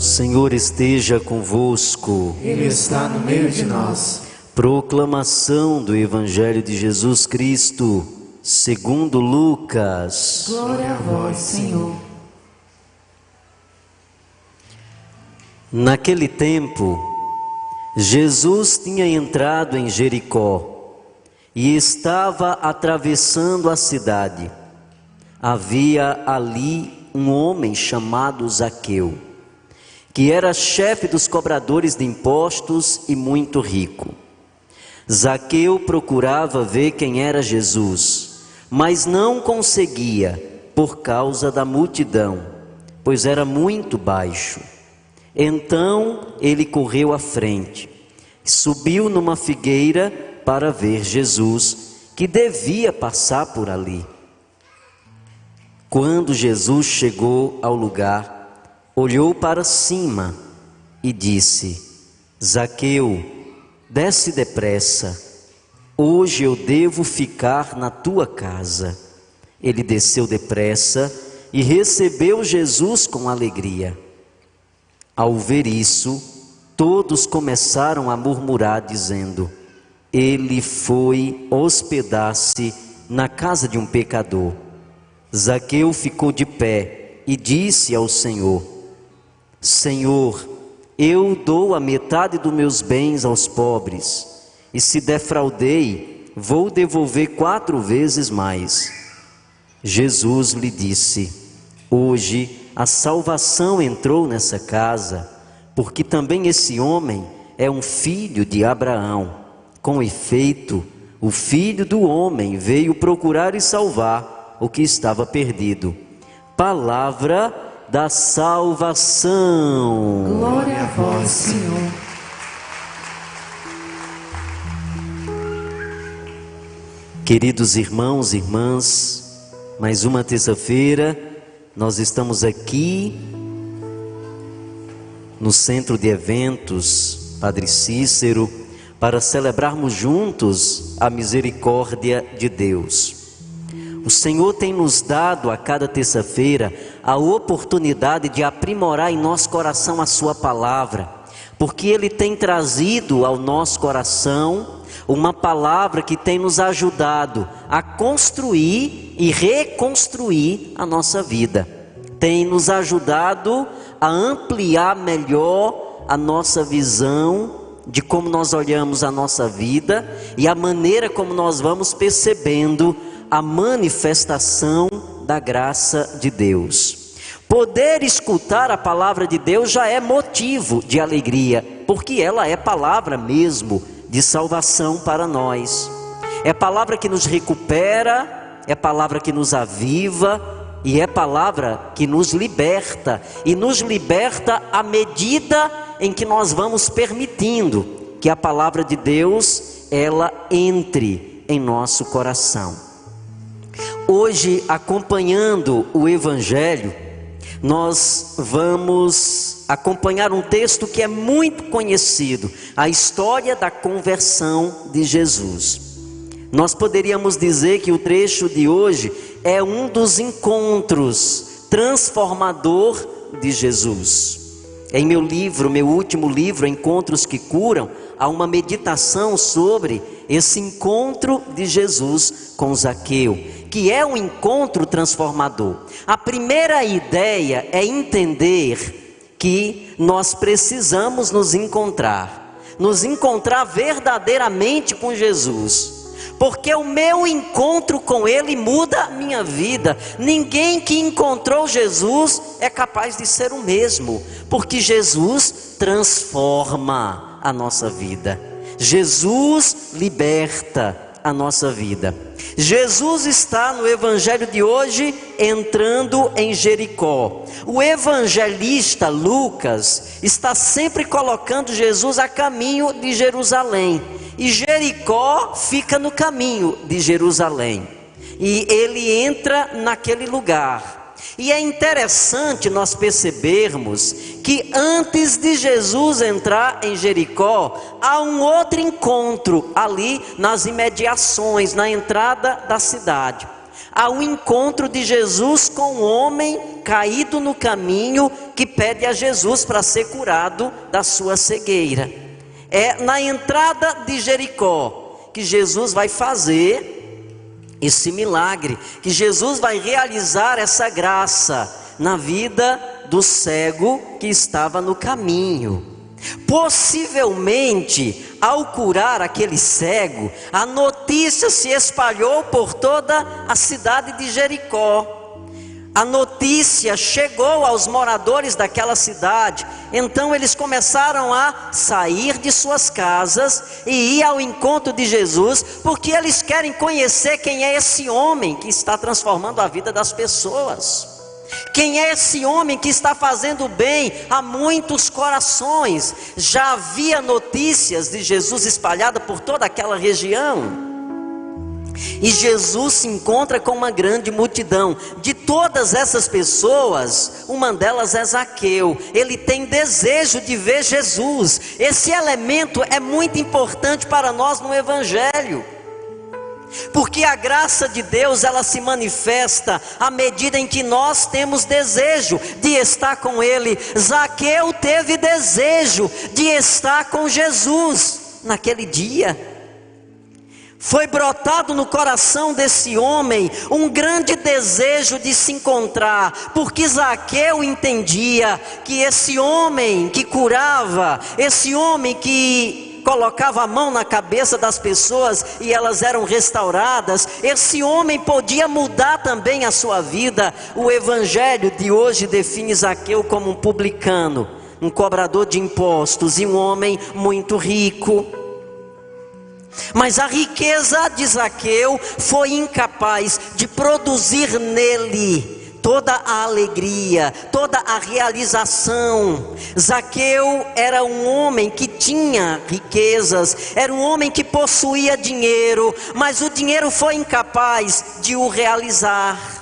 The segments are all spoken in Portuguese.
Senhor esteja convosco. Ele está no meio de nós. Proclamação do Evangelho de Jesus Cristo, segundo Lucas. Glória a vós, Senhor. Naquele tempo, Jesus tinha entrado em Jericó e estava atravessando a cidade. Havia ali um homem chamado Zaqueu, que era chefe dos cobradores de impostos e muito rico. Zaqueu procurava ver quem era Jesus, mas não conseguia por causa da multidão, pois era muito baixo. Então ele correu à frente, subiu numa figueira para ver Jesus, que devia passar por ali. Quando Jesus chegou ao lugar, olhou para cima e disse: Zaqueu, desce depressa, hoje eu devo ficar na tua casa. Ele desceu depressa e recebeu Jesus com alegria. Ao ver isso, todos começaram a murmurar, dizendo: ele foi hospedar-se na casa de um pecador. Zaqueu ficou de pé e disse ao Senhor: Senhor, eu dou a metade dos meus bens aos pobres, e se defraudei, vou devolver 4 vezes mais. Jesus lhe disse: hoje a salvação entrou nessa casa, porque também esse homem é um filho de Abraão. Com efeito, o Filho do Homem veio procurar e salvar o que estava perdido. Palavra da salvação. Glória a vós, Senhor. Queridos irmãos e irmãs, mais uma terça-feira, nós estamos aqui no Centro de Eventos Padre Cícero para celebrarmos juntos a misericórdia de Deus. O Senhor tem nos dado a cada terça-feira a oportunidade de aprimorar em nosso coração a sua palavra, porque Ele tem trazido ao nosso coração uma palavra que tem nos ajudado a construir e reconstruir a nossa vida. Tem nos ajudado a ampliar melhor a nossa visão de como nós olhamos a nossa vida e a maneira como nós vamos percebendo a manifestação da graça de Deus. Poder escutar a palavra de Deus já é motivo de alegria, porque ela é palavra mesmo de salvação para nós. É palavra que nos recupera, é palavra que nos aviva e é palavra que nos liberta. E nos liberta à medida em que nós vamos permitindo que a palavra de Deus, ela entre em nosso coração. Hoje, acompanhando o Evangelho, nós vamos acompanhar um texto que é muito conhecido, a história da conversão de Jesus. Nós poderíamos dizer que o trecho de hoje é um dos encontros transformador de Jesus. Em meu último livro, Encontros que Curam, há uma meditação sobre esse encontro de Jesus com Zaqueu, que é um encontro transformador. A primeira ideia é entender que nós precisamos nos encontrar verdadeiramente com Jesus, porque o meu encontro com Ele muda a minha vida. Ninguém que encontrou Jesus é capaz de ser o mesmo, porque Jesus transforma a nossa vida, Jesus liberta a nossa vida. Jesus está no Evangelho de hoje entrando em Jericó. O evangelista Lucas está sempre colocando Jesus a caminho de Jerusalém, e Jericó fica no caminho de Jerusalém, e ele entra naquele lugar. E é interessante nós percebermos que antes de Jesus entrar em Jericó, há um outro encontro ali nas imediações, na entrada da cidade. Há um encontro de Jesus com um homem caído no caminho, que que pede a Jesus para ser curado da sua cegueira. É na entrada de Jericó que Jesus vai fazer esse milagre, que Jesus vai realizar essa graça na vida do cego que estava no caminho. Possivelmente, ao curar aquele cego, a notícia se espalhou por toda a cidade de Jericó. A notícia chegou aos moradores daquela cidade. Então eles começaram a sair de suas casas e ir ao encontro de Jesus, porque eles querem conhecer quem é esse homem que está transformando a vida das pessoas. Quem é esse homem que está fazendo bem a muitos corações? Já havia notícias de Jesus espalhadas por toda aquela região. E Jesus se encontra com uma grande multidão. De todas essas pessoas, uma delas é Zaqueu. Ele tem desejo de ver Jesus. Esse elemento é muito importante para nós no Evangelho, porque a graça de Deus, ela se manifesta à medida em que nós temos desejo de estar com Ele. Zaqueu teve desejo de estar com Jesus naquele dia. Foi brotado no coração desse homem um grande desejo de se encontrar, porque Zaqueu entendia que esse homem que curava, esse homem que colocava a mão na cabeça das pessoas e elas eram restauradas, esse homem podia mudar também a sua vida. O Evangelho de hoje define Zaqueu como um publicano, um cobrador de impostos e um homem muito rico. Mas a riqueza de Zaqueu foi incapaz de produzir nele toda a alegria, toda a realização. Zaqueu era um homem que tinha riquezas, era um homem que possuía dinheiro, mas o dinheiro foi incapaz de o realizar.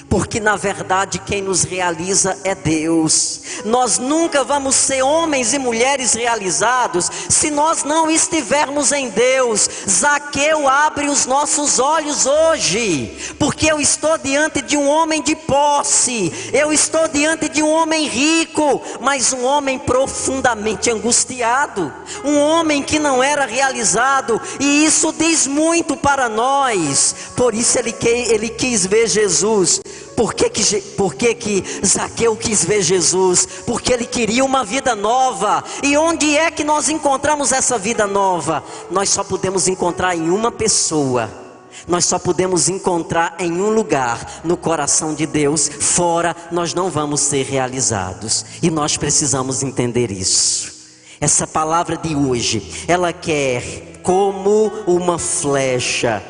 Porque na verdade quem nos realiza é Deus. Nós nunca vamos ser homens e mulheres realizados se nós não estivermos em Deus. Zaqueu abre os nossos olhos hoje, porque eu estou diante de um homem de posse, eu estou diante de um homem rico, mas um homem profundamente angustiado, um homem que não era realizado, e isso diz muito para nós. Por isso ele quis ver Jesus. Por que Zaqueu quis ver Jesus? Porque ele queria uma vida nova. E onde é que nós encontramos essa vida nova? Nós só podemos encontrar em uma pessoa. Nós só podemos encontrar em um lugar, no coração de Deus. Fora nós não vamos ser realizados. E nós precisamos entender isso. Essa palavra de hoje, ela quer, como uma flecha,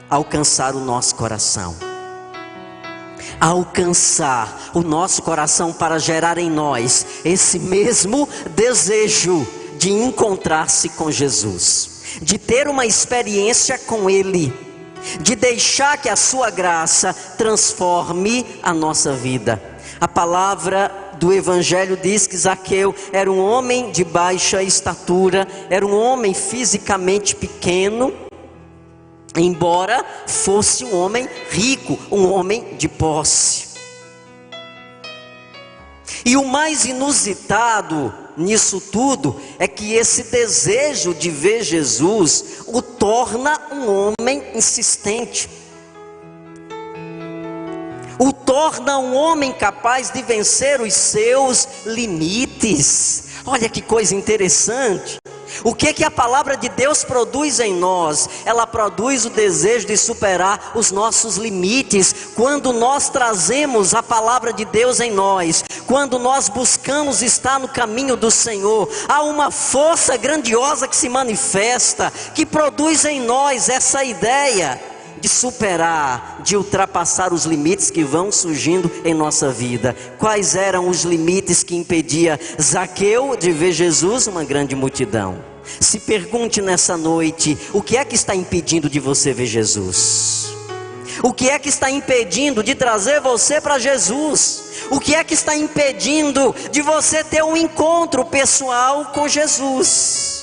alcançar o nosso coração. Alcançar o nosso coração para gerar em nós esse mesmo desejo de encontrar-se com Jesus, de ter uma experiência com Ele, de deixar que a sua graça transforme a nossa vida. A palavra do Evangelho diz que Zaqueu era um homem de baixa estatura, era um homem fisicamente pequeno, embora fosse um homem rico, um homem de posse. E o mais inusitado nisso tudo é que esse desejo de ver Jesus o torna um homem insistente, o torna um homem capaz de vencer os seus limites. Olha que coisa interessante. O que a palavra de Deus produz em nós? Ela produz o desejo de superar os nossos limites. Quando nós trazemos a palavra de Deus em nós, quando nós buscamos estar no caminho do Senhor, há uma força grandiosa que se manifesta, que produz em nós essa ideia de superar, de ultrapassar os limites que vão surgindo em nossa vida. Quais eram os limites que impedia Zaqueu de ver Jesus? Uma grande multidão. Se pergunte nessa noite, o que é que está impedindo de você ver Jesus? O que é que está impedindo de trazer você para Jesus? O que é que está impedindo de você ter um encontro pessoal com Jesus?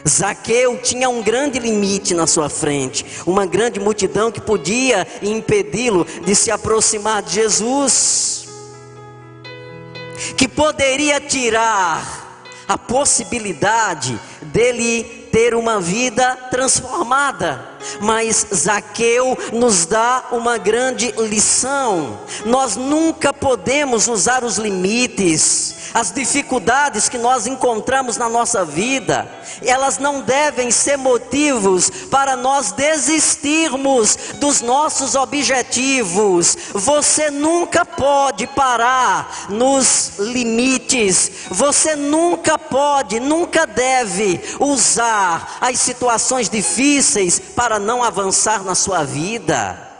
Zaqueu tinha um grande limite na sua frente, uma grande multidão que podia impedi-lo de se aproximar de Jesus. que poderia tirar a possibilidade dele ter uma vida transformada. Mas Zaqueu nos dá uma grande lição. Nós nunca podemos usar os limites, as dificuldades que nós encontramos na nossa vida, elas não devem ser motivos para nós desistirmos dos nossos objetivos. Você nunca pode parar nos limites. Você nunca pode, nunca deve usar as situações difíceis para não avançar na sua vida.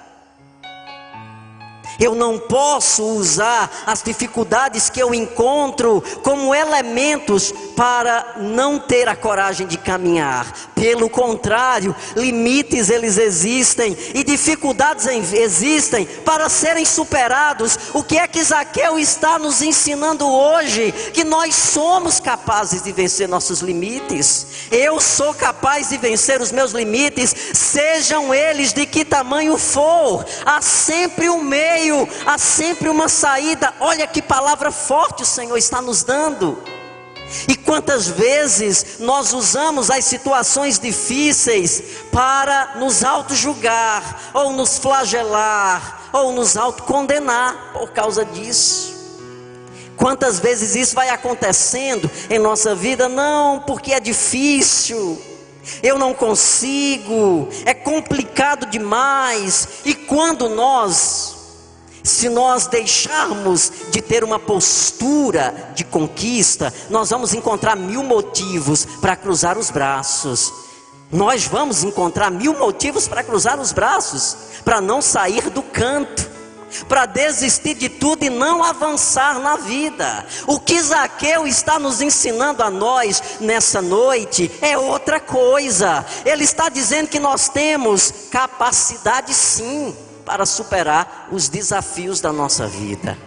Eu não posso usar as dificuldades que eu encontro como elementos para não ter a coragem de caminhar. Pelo contrário, limites eles existem e dificuldades existem para serem superados. O que é que Zaqueu está nos ensinando hoje? Que nós somos capazes de vencer nossos limites. Eu sou capaz de vencer os meus limites, sejam eles de que tamanho for. Há sempre um meio, há sempre uma saída. Olha que palavra forte o Senhor está nos dando. E quantas vezes nós usamos as situações difíceis para nos auto-julgar, ou nos flagelar, ou nos auto-condenar por causa disso. Quantas vezes isso vai acontecendo em nossa vida? Não, porque é difícil, eu não consigo, é complicado demais. E quando se nós deixarmos de ter uma postura de conquista, nós vamos encontrar 1000 motivos para cruzar os braços. Nós vamos encontrar 1000 motivos para cruzar os braços, para não sair do canto, para desistir de tudo e não avançar na vida. O que Zaqueu está nos ensinando a nós nessa noite é outra coisa. Ele está dizendo que nós temos capacidade sim para superar os desafios da nossa vida.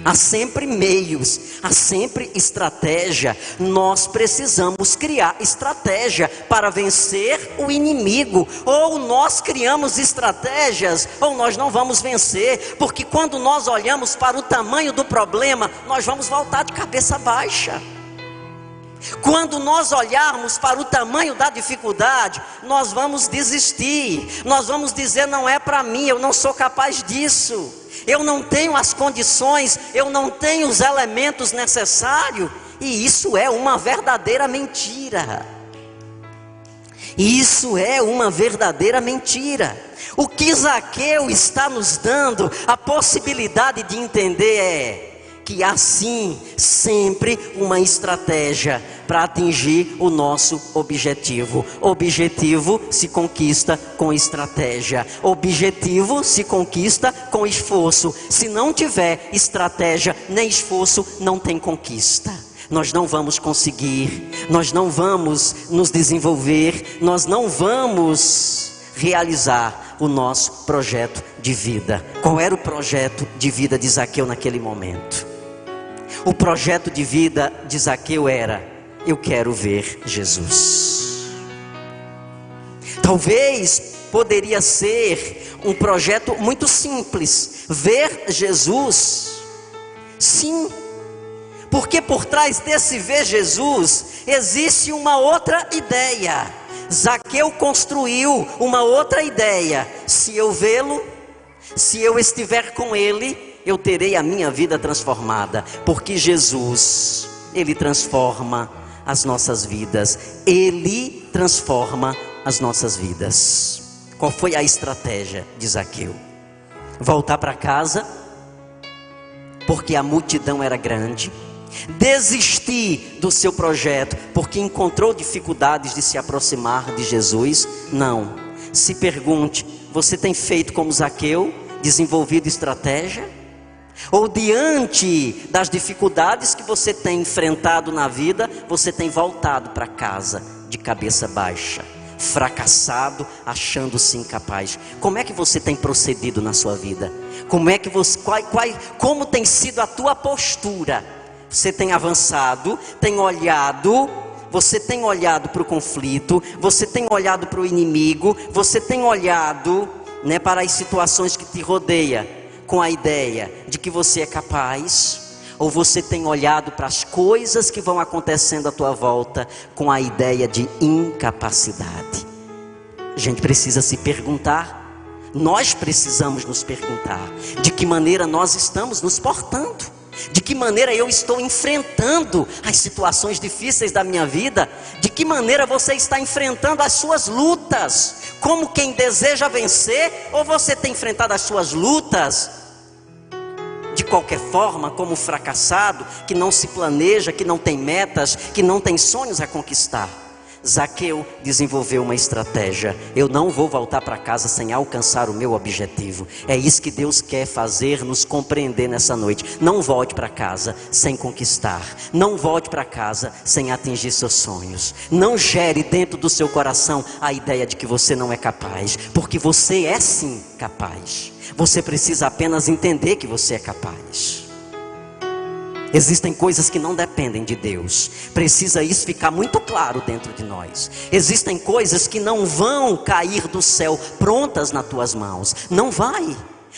Há sempre meios, há sempre estratégia. Nós precisamos criar estratégia para vencer o inimigo. Ou nós criamos estratégias, ou nós não vamos vencer. Porque quando nós olhamos para o tamanho do problema, nós vamos voltar de cabeça baixa. Quando nós olharmos para o tamanho da dificuldade, nós vamos desistir. Nós vamos dizer: não é para mim, eu não sou capaz disso, eu não tenho as condições, eu não tenho os elementos necessários. E isso é uma verdadeira mentira. Isso é uma verdadeira mentira. O que Zaqueu está nos dando a possibilidade de entender é que há sim sempre uma estratégia para atingir o nosso objetivo. Objetivo se conquista com estratégia. Objetivo se conquista com esforço. Se não tiver estratégia nem esforço, não tem conquista. Nós não vamos conseguir, nós não vamos nos desenvolver, nós não vamos realizar o nosso projeto de vida. Qual era o projeto de vida de Zaqueu naquele momento? O projeto de vida de Zaqueu era: eu quero ver Jesus. Talvez poderia ser um projeto muito simples, ver Jesus. Sim, porque por trás desse ver Jesus existe uma outra ideia. Zaqueu construiu uma outra ideia: se eu vê-lo, se eu estiver com ele, eu terei a minha vida transformada. Porque Jesus, Ele transforma as nossas vidas. Ele transforma as nossas vidas. Qual foi a estratégia de Zaqueu? Voltar para casa, porque a multidão era grande. Desistir do seu projeto, porque encontrou dificuldades de se aproximar de Jesus? Não. Se pergunte: você tem feito como Zaqueu, desenvolvido estratégia? Ou diante das dificuldades que você tem enfrentado na vida, você tem voltado para casa de cabeça baixa, fracassado, achando-se incapaz? Como é que você tem procedido na sua vida? Como tem sido a tua postura? Você tem avançado, tem olhado, você tem olhado para o conflito, você tem olhado para o inimigo, você tem olhado, para as situações que te rodeiam, com a ideia de que você é capaz? Ou você tem olhado para as coisas que vão acontecendo à tua volta com a ideia de incapacidade? A gente precisa se perguntar, nós precisamos nos perguntar, de que maneira nós estamos nos portando, de que maneira eu estou enfrentando as situações difíceis da minha vida, de que maneira você está enfrentando as suas lutas, como quem deseja vencer, ou você tem enfrentado as suas lutas de qualquer forma, como fracassado, que não se planeja, que não tem metas, que não tem sonhos a conquistar. Zaqueu desenvolveu uma estratégia: eu não vou voltar para casa sem alcançar o meu objetivo. É isso que Deus quer fazer nos compreender nessa noite. Não volte para casa sem conquistar, não volte para casa sem atingir seus sonhos. Não gere dentro do seu coração a ideia de que você não é capaz, porque você é sim capaz. Você precisa apenas entender que você é capaz. Existem coisas que não dependem de Deus. Precisa isso ficar muito claro dentro de nós. Existem coisas que não vão cair do céu prontas nas tuas mãos. Não vai.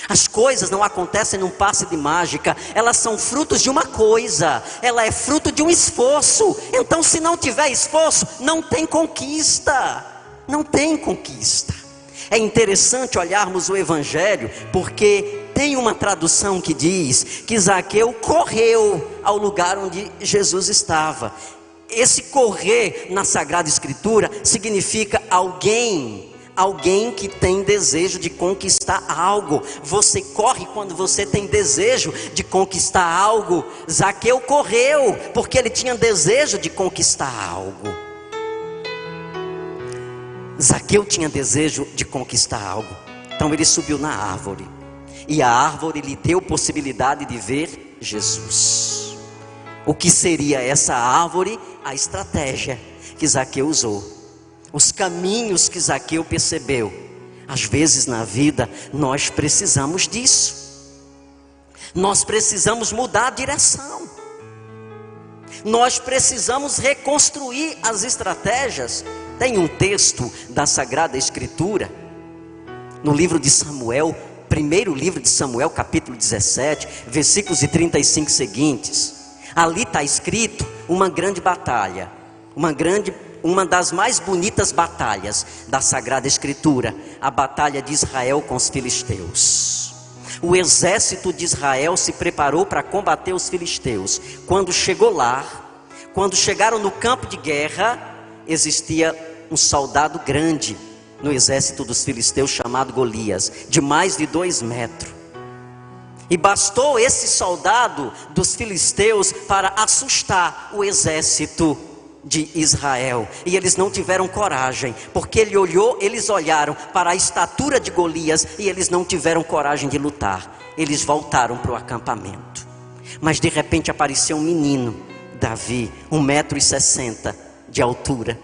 As coisas não acontecem num passe de mágica. Elas são frutos de uma coisa. Ela é fruto de um esforço. Então, se não tiver esforço, não tem conquista. Não tem conquista. É interessante olharmos o Evangelho, porque tem uma tradução que diz que Zaqueu correu ao lugar onde Jesus estava. Esse correr na Sagrada Escritura significa alguém que tem desejo de conquistar algo. Você corre quando você tem desejo de conquistar algo. Zaqueu correu porque ele tinha desejo de conquistar algo. Zaqueu tinha desejo de conquistar algo. Então ele subiu na árvore, e a árvore lhe deu possibilidade de ver Jesus. O que seria essa árvore? A estratégia que Zaqueu usou, os caminhos que Zaqueu percebeu. Às vezes na vida nós precisamos disso. Nós precisamos mudar a direção. Nós precisamos reconstruir as estratégias. Tem um texto da Sagrada Escritura, no livro de Samuel, primeiro livro de Samuel, capítulo 17, versículos de 35 seguintes. Ali está escrito uma grande batalha, uma das mais bonitas batalhas da Sagrada Escritura, a batalha de Israel com os filisteus. O exército de Israel se preparou para combater os filisteus. Quando chegou lá, quando chegaram no campo de guerra, existia um soldado grande no exército dos filisteus chamado Golias, de mais de 2 metros. E bastou esse soldado dos filisteus para assustar o exército de Israel. E eles não tiveram coragem, porque eles olharam para a estatura de Golias e eles não tiveram coragem de lutar. Eles voltaram para o acampamento. Mas de repente apareceu um menino, Davi, 1,60 m de altura.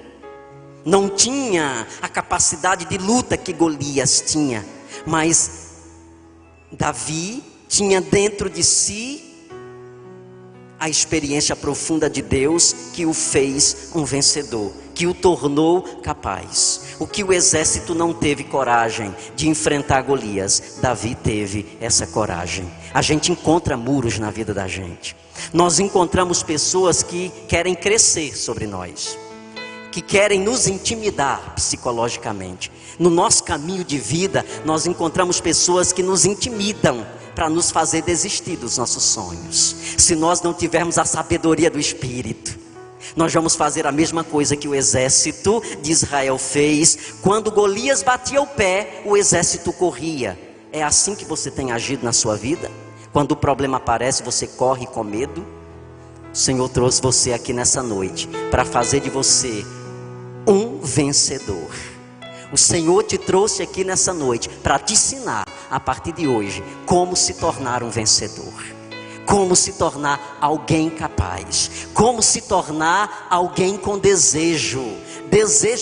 Não tinha a capacidade de luta que Golias tinha, mas Davi tinha dentro de si a experiência profunda de Deus, que o fez um vencedor, que o tornou capaz. O que o exército não teve coragem de enfrentar Golias, Davi teve essa coragem. A gente encontra muros na vida da gente. Nós encontramos pessoas que querem crescer sobre nós, que querem nos intimidar psicologicamente. No nosso caminho de vida, nós encontramos pessoas que nos intimidam para nos fazer desistir dos nossos sonhos. Se nós não tivermos a sabedoria do Espírito, nós vamos fazer a mesma coisa que o exército de Israel fez. Quando Golias batia o pé, o exército corria. É assim que você tem agido na sua vida? Quando o problema aparece, você corre com medo? O Senhor trouxe você aqui nessa noite para fazer de você um vencedor. O Senhor te trouxe aqui nessa noite para te ensinar, a partir de hoje, como se tornar um vencedor, como se tornar alguém capaz, como se tornar alguém com desejo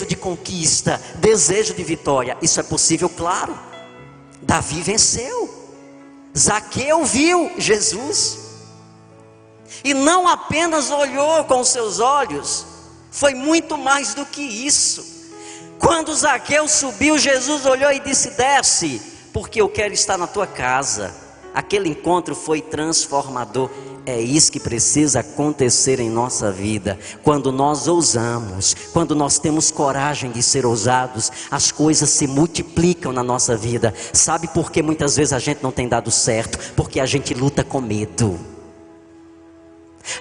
de conquista, desejo de vitória. Isso é possível, claro. Davi venceu. Zaqueu viu Jesus e não apenas olhou com os seus olhos, foi muito mais do que isso. Quando Zaqueu subiu, Jesus olhou e disse: desce, porque eu quero estar na tua casa. Aquele encontro foi transformador. É isso que precisa acontecer em nossa vida. Quando nós ousamos, quando nós temos coragem de ser ousados, as coisas se multiplicam na nossa vida. Sabe por que muitas vezes a gente não tem dado certo? Porque a gente luta com medo.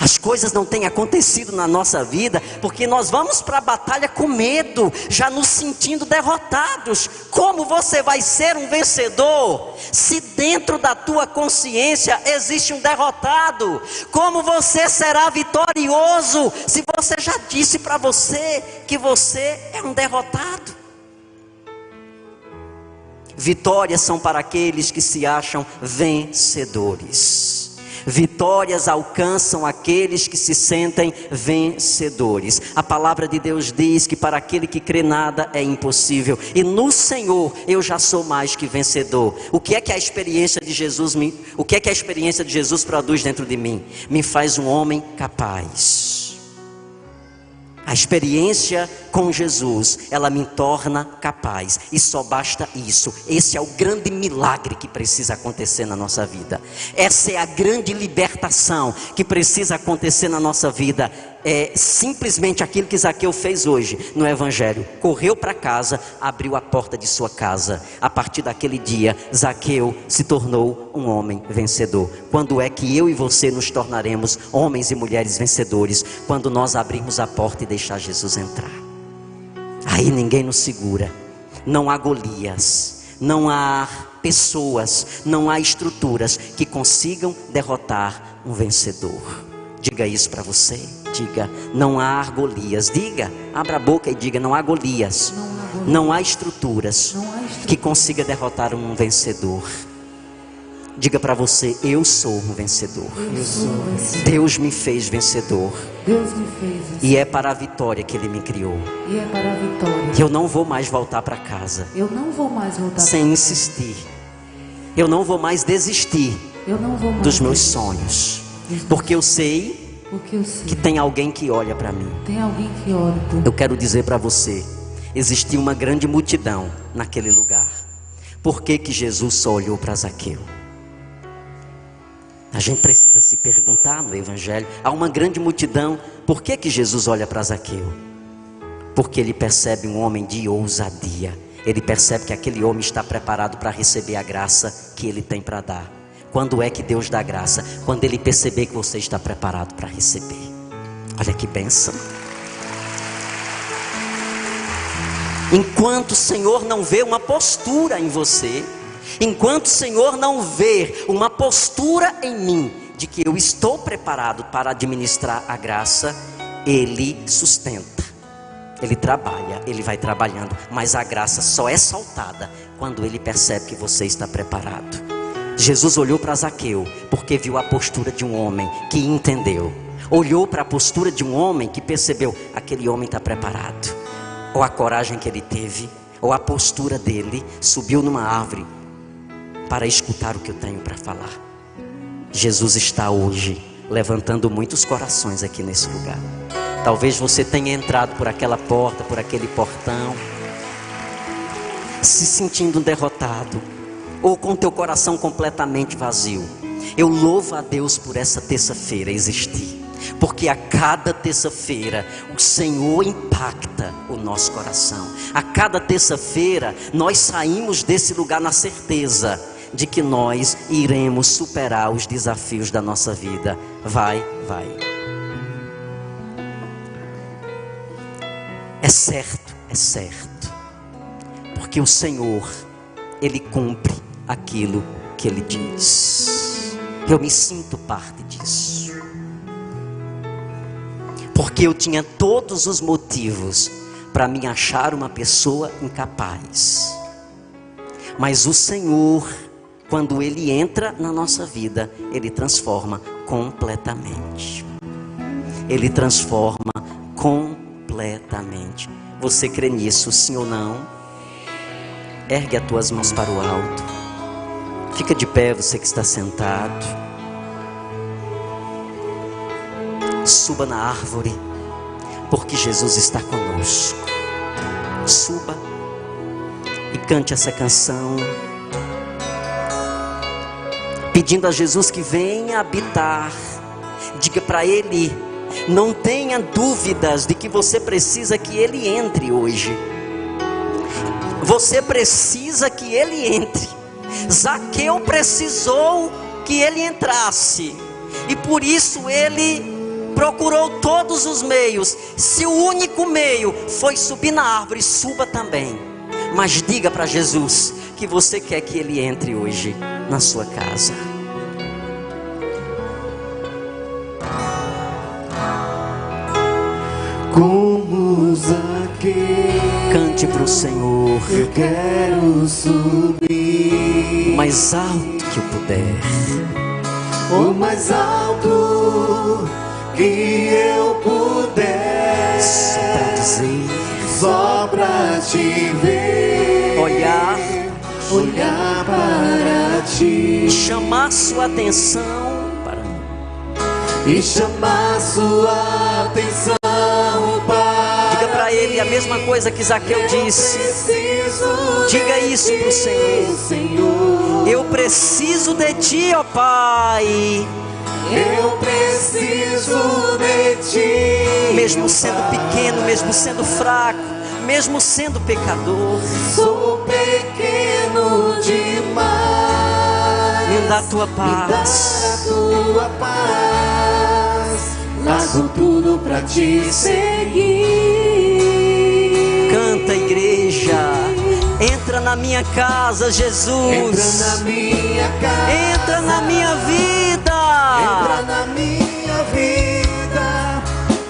As coisas não têm acontecido na nossa vida porque nós vamos para a batalha com medo, já nos sentindo derrotados. Como você vai ser um vencedor se dentro da tua consciência existe um derrotado? Como você será vitorioso se você já disse para você que você é um derrotado? Vitórias são para aqueles que se acham vencedores. Vitórias alcançam aqueles que se sentem vencedores. A palavra de Deus diz que para aquele que crê nada é impossível. E no Senhor eu já sou mais que vencedor. O que é que a experiência de Jesus produz dentro de mim? Me faz um homem capaz. A experiência com Jesus, ela me torna capaz. E só basta isso. Esse é o grande milagre que precisa acontecer na nossa vida. Essa é a grande libertação que precisa acontecer na nossa vida. É simplesmente aquilo que Zaqueu fez hoje no Evangelho. Correu para casa, abriu a porta de sua casa. A partir daquele dia, Zaqueu se tornou um homem vencedor. Quando é que eu e você nos tornaremos homens e mulheres vencedores? Quando nós abrirmos a porta e deixar Jesus entrar. Aí ninguém nos segura. Não há Golias, não há pessoas, não há estruturas que consigam derrotar um vencedor. Diga isso para você. Diga, não há Golias. Diga, abra a boca e diga, não há Golias. Não há estruturas que consiga derrotar um vencedor. Diga para você, eu sou um vencedor. Deus me fez vencedor. E é para a vitória que Ele me criou. Eu não vou mais voltar para casa sem insistir. Eu não vou mais desistir dos meus sonhos. Porque eu sei que tem alguém que olha para mim. Eu quero dizer para você, existia uma grande multidão naquele lugar. Por que que Jesus só olhou para Zaqueu? A gente precisa se perguntar no Evangelho. Há uma grande multidão. Por que que Jesus olha para Zaqueu? Porque ele percebe um homem de ousadia. Ele percebe que aquele homem está preparado para receber a graça que ele tem para dar. Quando é que Deus dá graça? Quando Ele perceber que você está preparado para receber. Olha que bênção. Enquanto o Senhor não vê uma postura em você, enquanto o Senhor não vê uma postura em mim, de que eu estou preparado para administrar a graça, Ele sustenta, Ele trabalha, Ele vai trabalhando. Mas a graça só é soltada quando Ele percebe que você está preparado. Jesus olhou para Zaqueu porque viu a postura de um homem que entendeu. Olhou para a postura de um homem que percebeu, aquele homem está preparado. Ou a coragem que ele teve, ou a postura dele, subiu numa árvore para escutar o que eu tenho para falar. Jesus está hoje levantando muitos corações aqui nesse lugar. Talvez você tenha entrado por aquela porta, por aquele portão, se sentindo derrotado, ou com teu coração completamente vazio. Eu louvo a Deus por essa terça-feira existir, porque a cada terça-feira o Senhor impacta o nosso coração. A cada terça-feira nós saímos desse lugar na certeza de que nós iremos superar os desafios da nossa vida. Vai. É certo, porque o Senhor, Ele cumpre aquilo que Ele diz. Eu me sinto parte disso, porque eu tinha todos os motivos para me achar uma pessoa incapaz. Mas o Senhor, quando Ele entra na nossa vida, Ele transforma completamente. Ele transforma completamente. Você crê nisso, sim ou não? Ergue as tuas mãos para o alto. Fica de pé, você que está sentado. Suba na árvore, porque Jesus está conosco. Suba e cante essa canção. pedindo a Jesus que venha habitar. Diga para Ele, não tenha dúvidas de que você precisa que Ele entre hoje. Você precisa que Ele entre. Zaqueu precisou que Ele entrasse, e por isso ele procurou todos os meios. Se o único meio foi subir na árvore, suba também. Mas diga para Jesus que você quer que Ele entre hoje na sua casa. Como Zaqueu, Cante para o Senhor eu quero subir o mais alto que eu puder. o mais alto que eu puder, Só para dizer, só pra te ver, olhar para ti chamar sua atenção para mim. e chamar sua atenção para Diga para Ele a mesma coisa que Zaqueu disse. Diga isso para o Senhor. Eu preciso de Ti, ó Pai. Eu preciso de Ti, Mesmo sendo pequeno, mesmo sendo fraco, mesmo sendo pecador, sou pequeno demais. me dá a Tua Me paz. dá a Tua paz. Largo tudo pra Te seguir. Canta, igreja. Entra na minha casa, Jesus. Entra na minha casa. Entra na minha vida. Entra na minha vida.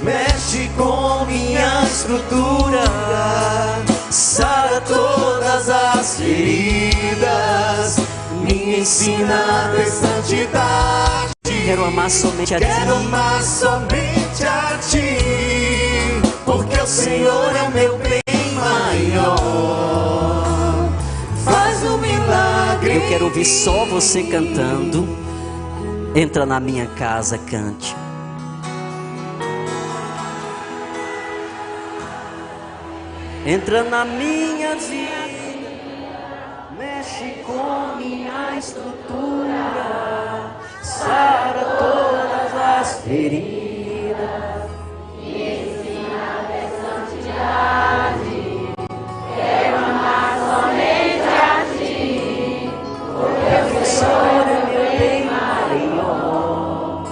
Mexe com minha estrutura. Sara todas as feridas. Me ensina a ter santidade. Quero amar somente a Ti. Quero amar somente a Ti, porque o Senhor é o meu bem maior. Faz um milagre. Eu quero ouvir só você cantando. Entra na minha casa, cante. Entra na minha vida, mexe com minha estrutura, sara todas as feridas, me ensina a ter santidade. Quero amar somente a Ti, porque o Senhor é meu bem maior.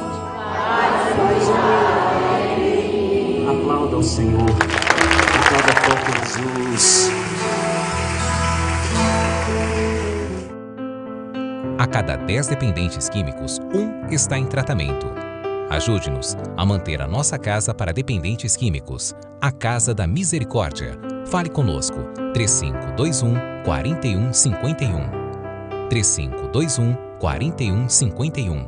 Aplauda o Senhor. Aplauda forte Jesus. A cada 10 dependentes químicos, 1 está em tratamento. Ajude-nos a manter a nossa casa para dependentes químicos. A Casa da Misericórdia. Fale conosco. 3521 4151. 3521 4151.